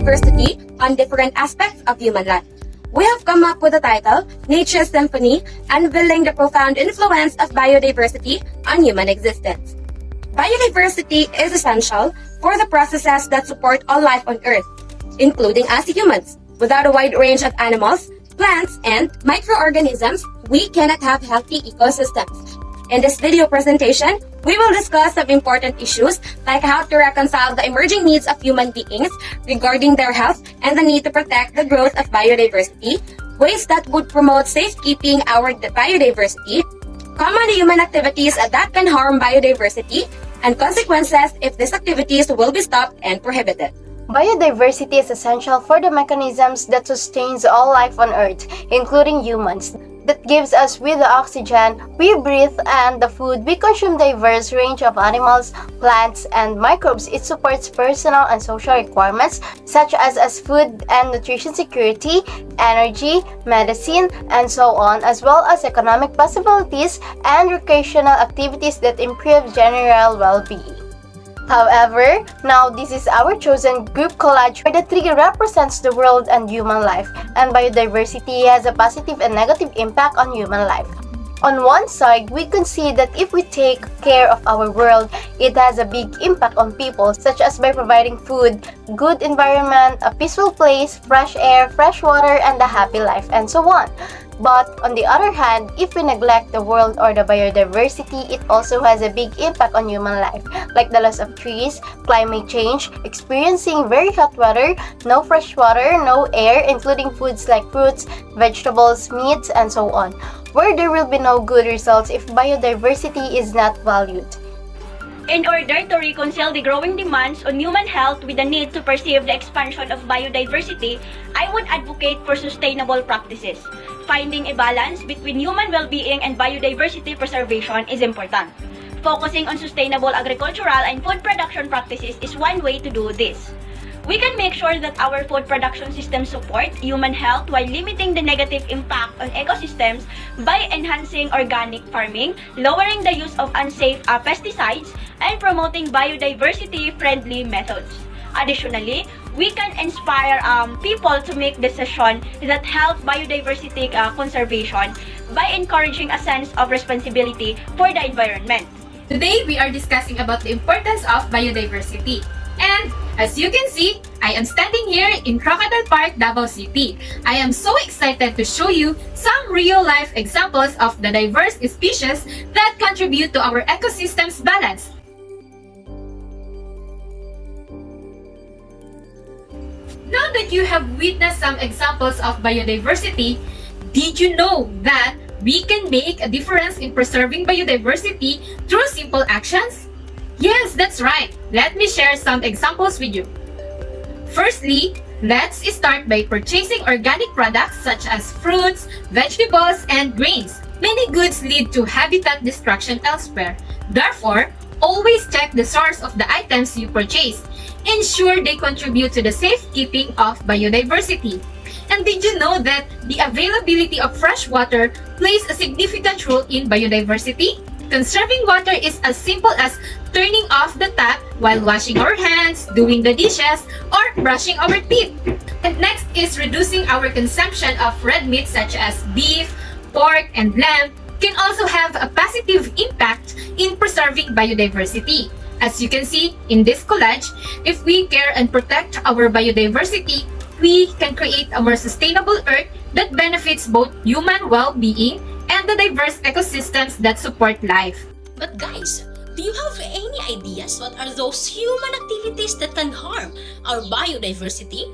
biodiversity on different aspects of human life. We have come up with the title, Nature's Symphony, unveiling the profound influence of biodiversity on human existence. Biodiversity is essential for the processes that support all life on Earth, including us humans. Without a wide range of animals, plants, and microorganisms, we cannot have healthy ecosystems. In this video presentation, we will discuss some important issues like how to reconcile the emerging needs of human beings regarding their health and the need to protect the growth of biodiversity, ways that would promote safekeeping our biodiversity, common human activities that can harm biodiversity, and consequences if these activities will be stopped and prohibited. Biodiversity is essential for the mechanisms that sustains all life on Earth, including humans, that gives us with the oxygen we breathe and the food we consume. Diverse range of animals, plants, and microbes. It supports personal and social requirements such as food and nutrition security, energy, medicine, and so on, as well as economic possibilities and recreational activities that improve general well-being. However, now this is our chosen group collage where the tree represents the world and human life, and biodiversity has a positive and negative impact on human life. On one side, we can see that if we take care of our world, it has a big impact on people, such as by providing food, good environment, a peaceful place, fresh air, fresh water, and a happy life, and so on. But on the other hand, if we neglect the world or the biodiversity, it also has a big impact on human life, like the loss of trees, climate change, experiencing very hot weather, no fresh water, no air, including foods like fruits, vegetables, meats, and so on, where there will be no good results if biodiversity is not valued. In order to reconcile the growing demands on human health with the need to perceive the expansion of biodiversity, I would advocate for sustainable practices. Finding a balance between human well-being and biodiversity preservation is important. Focusing on sustainable agricultural and food production practices is one way to do this. We can make sure that our food production systems support human health while limiting the negative impact on ecosystems by enhancing organic farming, lowering the use of unsafe pesticides, and promoting biodiversity-friendly methods. Additionally, we can inspire people to make decisions that help biodiversity conservation by encouraging a sense of responsibility for the environment. Today, we are discussing about the importance of biodiversity. And as you can see, I am standing here in Crocodile Park, Davao City. I am so excited to show you some real-life examples of the diverse species that contribute to our ecosystem's balance. Now that you have witnessed some examples of biodiversity, did you know that we can make a difference in preserving biodiversity through simple actions? Yes, that's right. Let me share some examples with you. Firstly, let's start by purchasing organic products such as fruits, vegetables, and grains. Many goods lead to habitat destruction elsewhere. Therefore, always check the source of the items you purchase. Ensure they contribute to the safekeeping of biodiversity. And did you know that the availability of fresh water plays a significant role in biodiversity? Conserving water is as simple as turning off the tap while washing our hands, doing the dishes, or brushing our teeth. And next is reducing our consumption of red meat such as beef, pork, and lamb can also have a positive impact in preserving biodiversity. As you can see in this collage, if we care and protect our biodiversity, we can create a more sustainable Earth that benefits both human well-being and the diverse ecosystems that support life. But guys, do you have any ideas what are those human activities that can harm our biodiversity?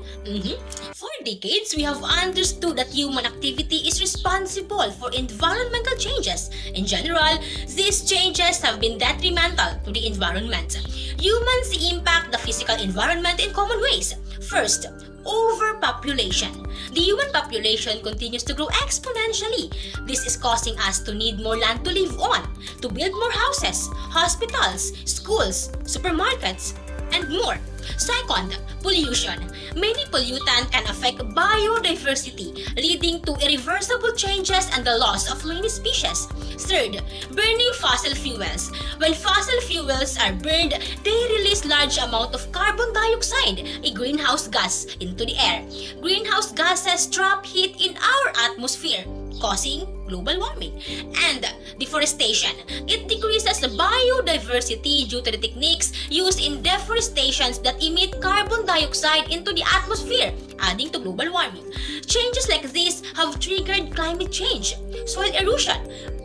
For decades, we have understood that human activity is responsible for environmental changes. In general, these changes have been detrimental to the environment. Humans impact the physical environment in common ways. First, overpopulation. The human population continues to grow exponentially. This is causing us to need more land to live on, to build more houses, hospitals, schools, supermarkets, and more. Second, pollution. Many pollutants can affect biodiversity, leading to irreversible changes and the loss of many species. Third, burning fossil fuels. When fossil fuels are burned, they release large amount of carbon dioxide, a greenhouse gas, into the air. Greenhouse gases trap heat in our atmosphere, causing global warming. And deforestation. It decreases the biodiversity due to the techniques used in deforestation that emit carbon dioxide into the atmosphere, adding to global warming. Changes like this have triggered climate change, soil erosion,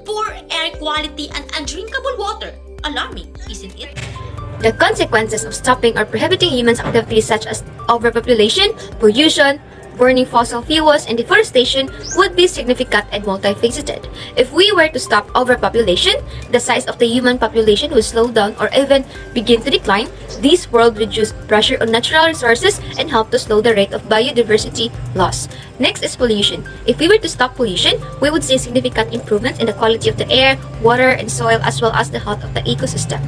poor air quality, and undrinkable water. Alarming, isn't it? The consequences of stopping or prohibiting human activities such as overpopulation, pollution, burning fossil fuels, and deforestation would be significant and multifaceted. If we were to stop overpopulation, the size of the human population would slow down or even begin to decline. This would reduce pressure on natural resources and help to slow the rate of biodiversity loss. Next is pollution. If we were to stop pollution, we would see significant improvements in the quality of the air, water, and soil, as well as the health of the ecosystem.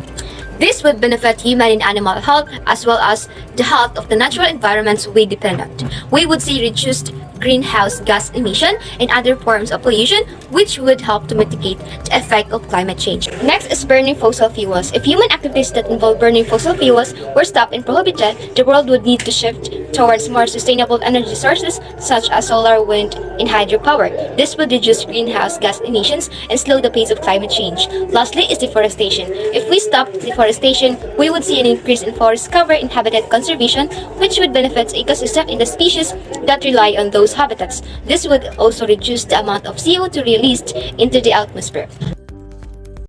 This would benefit human and animal health as well as the health of the natural environments we depend on. We would see reduced greenhouse gas emission and other forms of pollution, which would help to mitigate the effect of climate change. Next is burning fossil fuels. If human activities that involve burning fossil fuels were stopped and prohibited, the world would need to shift towards more sustainable energy sources such as solar, wind, and hydropower. This would reduce greenhouse gas emissions and slow the pace of climate change. Lastly is deforestation. If we stop deforestation, we would see an increase in forest cover and habitat conservation, which would benefit the ecosystem and the species that rely on those habitats. This would also reduce the amount of CO2 released into the atmosphere.